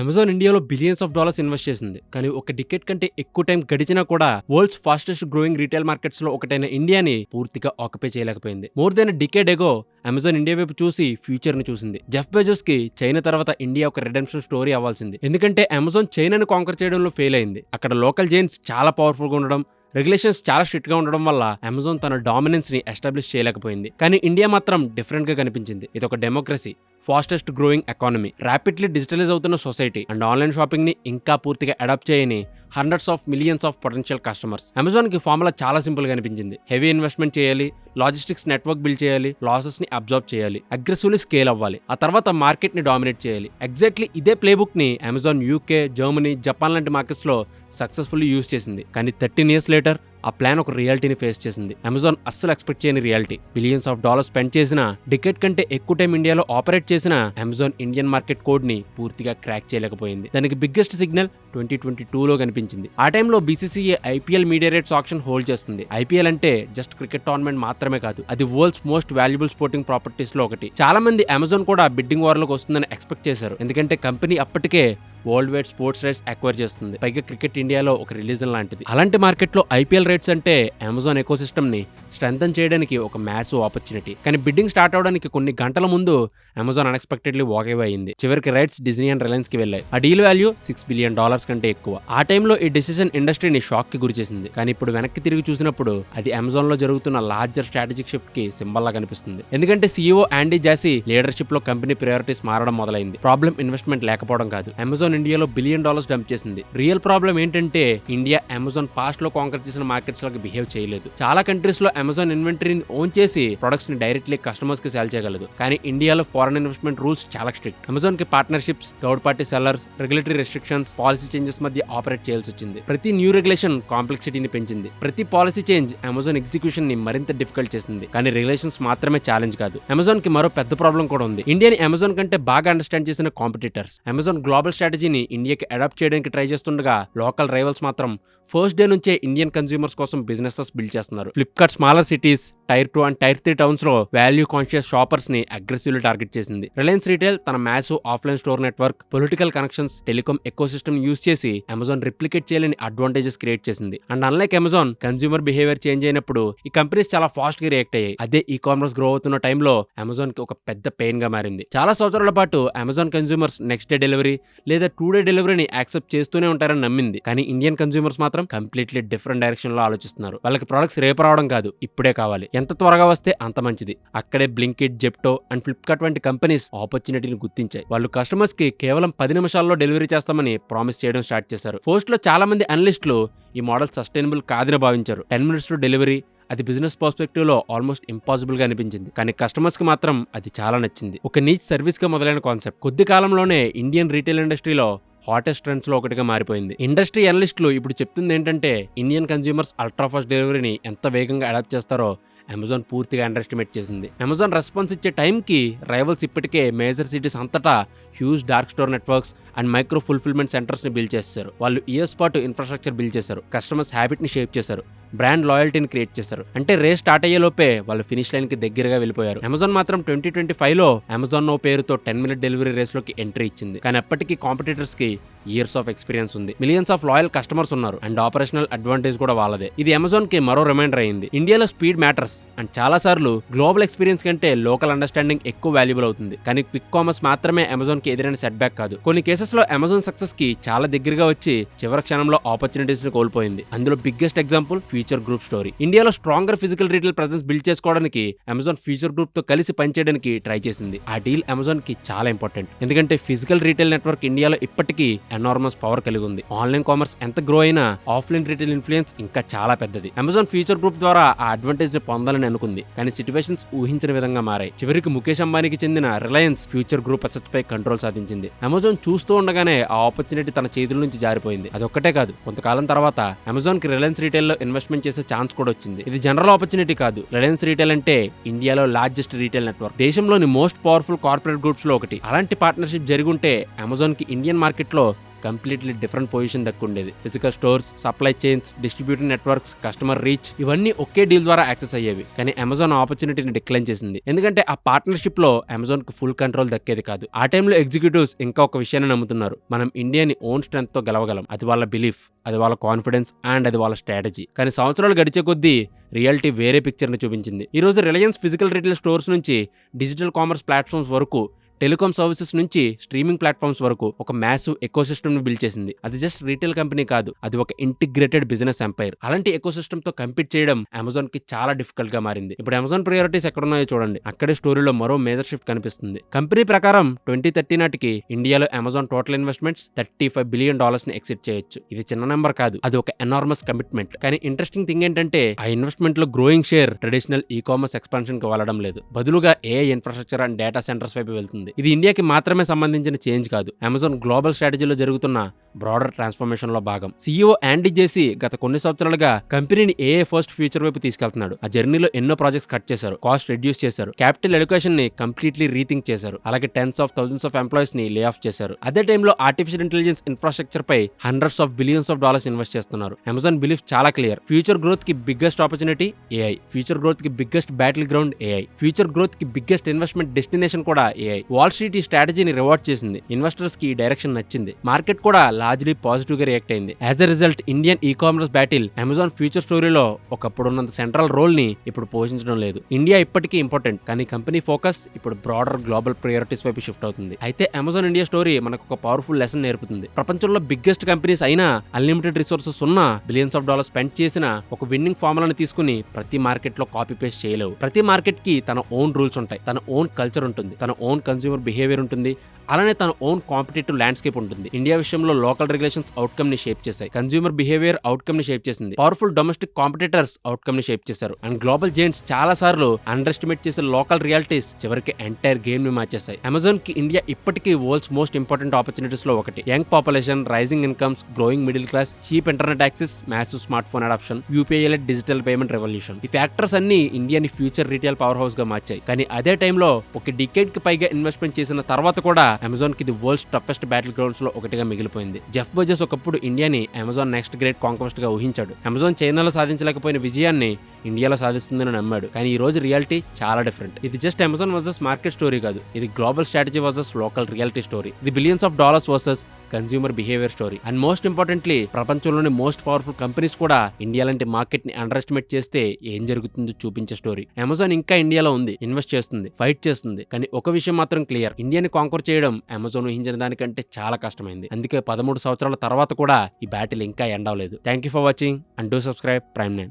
Amazon ఇండియాలో billions of dollars invest చేసింది. కానీ ఒక డికెట్ కంటే ఎక్కువ టైం గడిచినా కూడా world's fastest growing retail markets లో ఒకటైన ఇండియాని పూర్తిగా ఆక్యుపై చేయలేకపోయింది. మోర్ దెన్ డికెడ్ ఎగో అమెజాన్ ఇండియా వైపు చూసి ఫ్యూచర్ ని చూసింది. జెఫ్ బెజోస్ కి చైనా తర్వాత ఇండియా ఒక రెడెంప్షన్ స్టోరీ అవ్వాల్సింది. ఎందుకంటే అమెజాన్ చైనాను కాంకర్ చేయడంలో ఫెయిల్ అయింది. అక్కడ లోకల్ జైన్స్ చాలా పవర్ఫుల్ గా ఉండడం, రెగ్యులేషన్స్ చాలా స్ట్రిక్ట్ గా ఉండడం వల్ల అమెజాన్ తన డామినెన్స్ ని ఎస్టాబ్లిష్ చేయలేకపోయింది. కానీ ఇండియా మాత్రం డిఫరెంట్ గా కనిపించింది. ఇది ఒక democracy, fastest growing economy, rapidly digitalize అవుతున్న సొసైటీ అండ్ ఆన్లైన్ షాపింగ్ ని ఇంకా పూర్తిగా అడాప్ట్ చేయని hundreds of millions of potential customers. Amazon కి ఫార్ములా చాలా సింపుల్ గా అనిపించింది. హెవీ ఇన్వెస్ట్మెంట్ చేయాలి, లాజిస్టిక్స్ నెట్వర్క్ బిల్డ్ చేయాలి, లాసెస్ ని అబ్జర్వ్ చేయాలి, అగ్రెసివ్లీ స్కేల్ అవ్వాలి, ఆ తర్వాత మార్కెట్ ని డామినేట్ చేయాలి. ఎగ్జాక్ట్లీ ఇదే ప్లేబుక్ ని అమెజాన్ యూకే, జర్మనీ, జపాన్ లాంటి మార్కెట్స్ లో సక్సెస్ఫుల్లీ యూజ్ చేసింది. కానీ 13 years లేటర్ ఆ ప్లాన్ ఒక రియాలిటీని ఫేస్ చేసింది. అమెజాన్ అస్సలు ఎక్స్పెక్ట్ చేయని reality. Billions of dollars spend చేసిన, డికెట్ కంటే ఎక్కువ టైం ఇండియాలో ఆపరేట్ చేసిన అమెజాన్ ఇండియన్ మార్కెట్ కోడ్ ని పూర్తిగా క్రాక్ చేయలేకపోయింది. దానికి బిగ్గెస్ట్ సిగ్నల్ 2022లో కనిపించింది. ఆ టైంలో BCCI IPL media rights auction hold చేస్తుంది. ఐపీఎల్ అంటే జస్ట్ క్రికెట్ టోర్నమెంట్ మాత్రమే కాదు, అది world's most valuable sporting properties లో ఒకటి. చాలా మంది అమెజాన్ కూడా బిడ్డింగ్ వార్ లోకి వస్తుందని ఎక్స్పెక్ట్ చేశారు. ఎందుకంటే కంపెనీ అప్పటికే world wide sports rights acquire చేస్తుంది. పైగా క్రికెట్ ఇండియాలో ఒక రిలీజన్ లాంటిది. అలాంటి మార్కెట్లో ఐపీఎల్ రైట్స్ అంటే అమెజాన్ ఎకోసిస్టమ్ ని స్ట్రెంథన్ చేయడానికి ఒక మ్యాసివ్ ఆపర్చునిటీ. కానీ బిడ్డింగ్ స్టార్ట్ అవడానికి కొన్ని గంటల ముందు అమెజాన్ అన్ఎక్స్పెక్టెడ్లీ వాకవే అయింది. చివరికి రైట్స్ డిజ్నీ అండ్ రిలయన్స్ కి వెళ్ళాయి. ఆ డీల్ వాల్యూ $6 billion కంటే ఎక్కువ. ఆ టైంలో ఈ డెసిషన్ ఇండస్ట్రీని షాక్ కి గురి చేసింది. కానీ ఇప్పుడు వెనక్కి తిరిగి చూసినప్పుడు అది అమెజాన్ లో జరుగుతున్న లార్జర్ స్ట్రాటజిక్ షిఫ్ట్ కి సింబల్ లా కనిపిస్తుంది. ఎందుకంటే సీఈఓ యాండీ జాసీ లీడర్షిప్ లో కంపెనీ ప్రయారిటీస్ మారడం మొదలైంది. ప్రాబ్లం ఇన్వెస్ట్మెంట్ లేకపోవడం కాదు, అమెజాన్ ఇండియాలో $1 billion డంప్ చేసింది. రియల్ ప్రాబ్లం ఏంటంటే ఇండియా అమెజాన్ పాస్ట్ లో కాంకర్ చేసిన మార్కెట్స్ లాగా బిహేవ్ చేయలేదు. చాలా కంట్రీస్ లో అమెజాన్ ఇన్వెంటరీని ఓన్ చేసి ప్రొడక్ట్స్ ని డైరెక్ట్లీ కస్టమర్స్ కి సేల్ చేయగలదు. కానీ ఇండియాలో ఫారెన్ ఇన్వెస్ట్మెంట్ రూల్స్ చాలా స్ట్రిక్ట్. అమెజాన్ కి partnerships, third party sellers, regulatory restrictions, policy changes మధ్య ఆపరేట్ చేయాల్సి వచ్చింది. ప్రతి న్యూ రెగ్యులేషన్ కాంప్లెక్సిటీని పెంచింది. ప్రతి పాలసీ చేంజ్ అమెజాన్ ఎగ్జిక్యూషన్ ని మరింత డిఫికల్ట్ చేసింది. కానీ రెగ్యులేషన్స్ మాత్రమే ఛాలెంజ్ కాదు, అమెజాన్ కి మరో పెద్ద ప్రాబ్లం కూడా ఉంది. ఇండియాని అమెజాన్ కంటే బాగా అండర్స్టాండ్ చేసిన కాంపిటీటర్స్. అమెజాన్ గ్లోబల్ స్ట్రాటజీని ఇండియాకి అడాప్ట్ చేయడానికి ట్రై చేస్తుండగా లోకల్ రైవల్స్ మాత్రం ఫస్ట్ డే నుంచే ఇండియన్ కన్స్యూమర్స్ కోసం బిజినెసెస్ బిల్డ్ చేస్తున్నారు. Flipkart smaller cities, tier 2 and tier 3 towns లో వాల్యూ కాన్షియస్ షాపర్స్ ని అగ్రెసివ్లీ టార్గెట్ చేసింది. రిలయన్స్ రీటైల్ తన massive offline store network, political connections, telecom ecosystem use చేసి Amazon replicate చేయలేని advantages create చేసింది. And unlike Amazon, consumer behaviour change అయినప్పుడు ఈ companies చాలా ఫాస్ట్ గా రియాక్ట్ అయ్యాయి. అదే ఈ కామర్స్ గ్రో అవుతున్న టైంలో అమెజాన్ కి ఒక పెద్ద పెయిన్ గా మారింది. చాలా సంవత్సరాల పాటు Amazon consumers next day delivery లేదా 2 day డెలివరీని యాక్సెప్ట్ చేస్తూనే ఉంటారని నమ్మింది. కానీ ఇండియన్ కన్స్యూమర్స్ మాత్రం కంప్లీట్లీ డిఫరెంట్ డైరెక్షన్ లో ఆలోచిస్తున్నారు. వాళ్ళకి ప్రొడక్ట్స్ రేపు రావడం కాదు, ఇప్పుడే కావాలి. ఎంత త్వరగా వస్తే అంత మంచిది. అక్కడే బ్లింకిట్, జెప్టో అండ్ ఫ్లిప్కార్ట్ వంటి కంపెనీస్ ఆపర్చునిటీని గుర్తించాయి. వాళ్ళు కస్టమర్స్ కి కేవలం 10 నిమిషాల్లో డెలివరీ చేస్తామని ప్రామిస్ చేయడం స్టార్ట్ చేశారు. పోస్ట్ లో చాలా మంది అనలిస్టులు ఈ మోడల్ సస్టైనబుల్ కాదని భావించారు. 10 minutes లో డెలివరీ, అది బిజినెస్ పర్స్పెక్టివ్ లో ఆల్మోస్ట్ ఇంపాసిబుల్ గా అనిపించింది. కానీ కస్టమర్స్ కి మాత్రం అది చాలా నచ్చింది. ఒక నీచ్ సర్వీస్ గా మొదలైన కాన్సెప్ట్ కొద్ది కాలంలోనే ఇండియన్ రీటైల్ ఇండస్ట్రీలో హాటెస్ట్ ట్రెండ్స్ లో ఒకటిగా మారిపోయింది. ఇండస్ట్రీ అనలిస్టులు ఇప్పుడు చెప్తుంది ఏంటంటే ఇండియన్ కన్స్యూమర్స్ అల్ట్రా ఫాస్ట్ డెలివరీని ఎంత వేగంగా అడాప్ట్ చేస్తారో అమెజాన్ పూర్తిగా అండర్ ఎస్టిమేట్ చేసింది. అమెజాన్ రెస్పాన్స్ ఇచ్చే టైంకి రైవల్స్ ఇప్పటికే మేజర్ సిటీస్ అంతటా huge dark store networks and micro fulfilment centres ని బిల్డ్ చేశారు. వాళ్ళు ఇయర్స్ పాటు ఇన్ఫ్రాస్ట్రక్చర్ బిల్డ్ చేశారు, కస్టమర్స్ హ్యాబిట్ ని షేప్ చేశారు, బ్రాండ్ లాయల్టీని క్రియేట్ చేశారు. అంటే రేస్ స్టార్ట్ అయ్యే లోపే వాళ్ళు ఫినిష్ లైన్ కి దగ్గరగా వెళ్ళిపోయారు. అమెజాన్ మాత్రం 2025లో అమెజాన్ నో పేరుతో 10-minute డెలివరీ రేస్ లోకి ఎంట్రీ ఇచ్చింది. కానీ అప్పటికీ కాంపిటీటర్స్ కి ఇయర్స్ ఆఫ్ ఎక్స్పీరియన్స్ ఉంది, మిలియన్స్ ఆఫ్ లాయల్ కస్టమర్స్ ఉన్నారు అండ్ ఆపరేషనల్ అడ్వాంటేజ్ కూడా వాళ్ళదే. ఇది అమెజాన్ కి మరో రిమైండర్ అయింది. ఇండియాలో స్పీడ్ మ్యాటర్స్ అండ్ చాలా సార్లు గ్లోబల్ ఎక్స్పీరియన్స్ కంటే లోకల్ అండర్స్టాండింగ్ ఎక్కువ వాల్యుబుల్ అవుతుంది. కానీ క్విక్ కామర్స్ మాత్రమే అమెజాన్ కి ఎదురైన సెట్ బ్యాక్ కాదు. కొన్ని కేసెస్ లో అమెజాన్ సక్సెస్ కి చాలా దగ్గరగా వచ్చి చివరి క్షణంలో ఆపర్చునిటీస్ ని కోల్పోయింది. అందులో biggest example future group story. ఇండియాలో stronger physical retail presence build చేసుకోవడానికి అమెజాన్ ఫ్యూచర్ గ్రూప్ తో కలిసి పనిచేయడానికి ట్రై చేసింది. ఆ డీల్ అమెజాన్ కి చాలా ఇంపార్టెంట్. ఎందుకంటే ఫిజికల్ రీటైల్ నెట్వర్క్ ఇండియాలో ఇప్పటికీ ఎనార్మస్ పవర్ కలిగి ఉంది. ఆన్లైన్ కామర్స్ ఎంత గ్రో అయినా ఆఫ్లైన్ రీటైల్ ఇన్ఫ్లుయెన్స్ ఇంకా చాలా పెద్దది. అమెజాన్ ఫ్యూచర్ గ్రూప్ ద్వారా ఆ అడ్వాంటేజ్ ని పొందాలని అనుకుంది. కానీ సిచ్యువేషన్స్ ఊహించిన విధంగా మారాయి. చివరికి ముఖేష్ అంబానీకి చెందిన రిలయన్స్ ఫ్యూచర్ గ్రూప్ అసెట్స్ పై కంట్రోల్ సాధించింది. అమెజాన్ చూస్తూ ఉండగానే ఆ ఆపర్చునిటీ తన చేతుల నుంచి జారిపోయింది. అదొక్కటే కాదు, కొంతకాలం తర్వాత అమెజాన్ కి రిలయన్స్ రీటైల్ లో ఇన్వెస్ట్మెంట్ చేసే ఛాన్స్ కూడా వచ్చింది. ఇది జనరల్ ఆపర్చునిటీ కాదు. రిలయన్స్ రీటైల్ అంటే ఇండియాలో లార్జెస్ట్ రీటైల్ నెట్వర్క్, దేశంలోని మోస్ట్ పవర్ఫుల్ కార్పొరేట్ గ్రూప్స్ లో ఒకటి. అలాంటి పార్ట్నర్షిప్ జరిగుంటే అమెజాన్ కి ఇండియన్ మార్కెట్ లో కంప్లీట్లీ డిఫరెంట్ పొజిషన్ దక్కుండేది. Physical stores, supply chains, distributor networks, customer reach ఇవన్నీ ఒకే డీల్ ద్వారా యాక్సెస్ అయ్యేవి. కానీ అమెజాన్ ఆపర్చునిటీని డిక్లైన్ చేసింది. ఎందుకంటే ఆ పార్ట్నర్షిప్ లో అమెజాన్ కు ఫుల్ కంట్రోల్ దక్కేది కాదు. ఆ టైంలో ఎగ్జిక్యూటివ్స్ ఇంకా ఒక విషయాన్ని నమ్ముతున్నారు, మనం ఇండియాని ఓన్ స్ట్రెంత్ తో గెలవగలం. అది వాళ్ళ బిలీఫ్, అది వాళ్ళ కాన్ఫిడెన్స్ అండ్ అది వాళ్ళ స్ట్రాటజీ. కానీ సంవత్సరాలు గడిచే కొద్దీ రియాలిటీ వేరే పిక్చర్ ని చూపించింది. ఈ రోజు రిలయన్స్ ఫిజికల్ రిటైల్ స్టోర్స్ నుంచి డిజిటల్ కామర్స్ ప్లాట్ఫామ్స్ వరకు, టెలికాం సర్వీసెస్ నుంచి స్ట్రీమింగ్ ప్లాట్ఫామ్స్ వరకు ఒక మ్యాసివ్ ఎకోసిస్టమ్ ని బిల్డ్ చేసింది. అది జస్ట్ రీటైల్ కంపెనీ కాదు, అది ఒక ఇంటిగ్రేటెడ్ బిజినెస్ ఎంపైర్. అలాంటి ఎకోసిస్టమ్ తో కంపీట్ చేయడం అమెజాన్ కి చాలా డిఫికల్ట్ గా మారింది. ఇప్పుడు అమెజాన్ ప్రయారిటీస్ ఎక్కడున్నాయో చూడండి. అక్కడే స్టోరీలో మరో మేజర్ షిఫ్ట్ కనిపిస్తుంది. కంపెనీ ప్రకారం 2030 నాటికి ఇండియాలో అమెజాన్ టోటల్ ఇన్వెస్ట్మెంట్స్ $35 బిలియన్ ని ఎక్సిట్ చేయొచ్చు. ఇది చిన్న నెంబర్ కాదు, అది ఒక ఎనార్మస్ కమిట్మెంట్. కానీ ఇంట్రెస్టింగ్ థింగ్ ఏంటంటే ఆ ఇన్వెస్ట్మెంట్ లో growing share traditional e commerce expansion కి వెళ్ళడం లేదు. బదులుగా AI infrastructure and data centres వైపు వెళ్తుంది. ఇది ఇండియాకి మాత్రమే సంబంధించిన చేంజ్ కాదు, అమెజాన్ గ్లోబల్ స్ట్రాటజీలో జరుగుతున్న బ్రాడర్ ట్రాన్స్ఫర్మేషన్ లో భాగం. CEO యాండీ జేసీ గత కొన్ని సంవత్సరాలుగా కంపెనీని ఏఐ ఫస్ట్ ఫ్యూచర్ వైపు తీసుకెళ్తున్నాడు. ఆ జర్నీలో ఎన్నో ప్రాజెక్ట్స్ కట్ చేశారు, కాస్ట్ రెడ్యూస్ చేశారు, క్యాపిటల్ ఎడ్యుకేషన్ ని కంప్లీట్లీ రీథింక్ చేశారు, అలాగే tens of thousands of employees ని లే ఆఫ్ చేశారు. అదే టైంలో ఆర్టిఫిషియల్ ఇంటెలిజెన్స్ ఇన్ఫ్రాస్ట్రక్చర్ పై hundreds of billions of dollars invest చేస్తున్నారు. అమెజాన్ బిలీఫ్ చాలా క్లియర్, ఫ్యూచర్ గ్రోత్ కి biggest opportunity AI, future growth కి biggest battle ground AI, future growth కి బిగ్గెస్ట్ ఇన్వెస్ట్మెంట్ డెస్టినేషన్ కూడా ఏఐ. వాల్ స్ట్రీట్ ఈ స్ట్రాటజీని reward చేసింది, ఇన్వెస్టర్స్ కి ఈ డైరెక్షన్ నచ్చింది, మార్కెట్ కూడా లార్జ్లీ పాజిటివ్ గా రియాక్ట్ అయింది. As a result Indian e commerce battle Amazon future స్టోరీలో ఒకప్పుడున్నంత సెంట్రల్ రోల్ ని ఇప్పుడు పోషించడం లేదు. ఇండియా ఇప్పటికీ ఇంపార్టెంట్, కానీ కంపెనీ ఫోకస్ ఇప్పుడు బ్రాడర్ గ్లోబల్ ప్రయారిటీస్ వైపు షిఫ్ట్ అవుతుంది. అయితే అమెజాన్ ఇండియా స్టోరీ మనకు ఒక పవర్ఫుల్ లెసన్ నేర్పుతుంది. ప్రపంచంలో బిగ్గెస్ట్ కంపెనీస్ అయినా అన్లిమిటెడ్ రిసోర్సెస్ ఉన్నా బిలియన్స్ ఆఫ్ డాలర్స్ స్పెండ్ చేసిన ఒక విన్నింగ్ ఫార్ములాని తీసుకుని ప్రతి మార్కెట్ లో కాపీ పేస్ట్ చేయలేవు. ప్రతి మార్కెట్ కి తన ఓన్ రూల్స్ ఉంటాయి, తన ఓన్ కల్చర్ ఉంటుంది, తన ఓన్ కన్స్యూమర్ బిహేవియర్ ఉంటుంది, అలానే తన ఓన్ కాంపిటేటివ్ ల్యాండ్స్కేప్ ఉంటుంది. ఇండియా విషయంలో లోకల్ రెగ్యులేషన్స్ అవుట్కమ్ ని షేప్ చేశాయి, కన్స్యూమర్ బిహేవియర్ అవుట్కమ్ ని షేప్ చేసింది, పవర్ఫుల్ డొమెస్టిక్ కాంపిటేటర్స్ అవుట్కమ్ ని షేప్ చేశారు, అండ్ గ్లోబల్ జైంట్స్ చాలా సార్లు అండర్ ఎస్టిమేట్ చేసే లోకల్ రియాలిటీస్ చివరికి ఎంటైర్ గేమ్ ని మార్చేశాయి. అమెజాన్ కి ఇండియా ఇప్పటికీ వరల్డ్స్ మోస్ట్ ఇంపార్టెంట్ ఆపర్చునిటీస్ లో ఒకటి. Young population, rising incomes, growing middle class, cheap internet access, massive smartphone adoption, UPI lead digital payment revolution. ఈ factors అన్ని ఇండియాని ఫ్యూచర్ రీటైల్ పవర్ హౌస్ గా మార్చాయి. కానీ అదే టైంలో ఒక డికేడ్ కి పైగా ఇన్వెస్ట్మెంట్ చేసిన తర్వాత కూడా అమెజాన్ కి ఇది వరల్డ్స్ టఫెస్ట్ బ్యాటిల్ గ్రౌండ్స్ లో ఒకటిగా మిగిలిపోయింది. జెఫ్ బెజోస్ ఒకప్పుడు ఇండియాని అమెజాన్ నెక్స్ట్ గ్రేట్ కాంక్వెస్ట్ గా ఊహించాడు. అమెజాన్ చైనాలో సాధించలేకపోయిన విజయాన్ని ఇండియాలో సాధిస్తుందని నమ్మాడు. కానీ ఈ రోజు రియాలిటీ చాలా డిఫరెంట్. ఇది just Amazon versus market story కాదు, ఇది global strategy versus local reality story. ఇది billions of dollars versus consumer behaviour story. And most importantly ప్రపంచంలోని మోస్ట్ పవర్ఫుల్ కంపెనీస్ కూడా ఇండియా లాంటి మార్కెట్ ని అండర్ ఎస్టిమేట్ చేస్తే ఏం జరుగుతుందో చూపించే స్టోరీ. అమెజాన్ ఇంకా ఇండియాలో ఉంది, ఇన్వెస్ట్ చేస్తుంది, ఫైట్ చేస్తుంది. కానీ ఒక విషయం మాత్రం క్లియర్, ఇండియాని కాంకర్ చేయడం అమెజాన్ ఊహించిన దానికంటే చాలా కష్టమైంది. అందుకే 13 సంవత్సరాల తర్వాత కూడా ఈ బ్యాటిల్ ఇంకా ఎండ్ అవ్వలేదు. Thank you for watching and do subscribe ప్రైమ్9.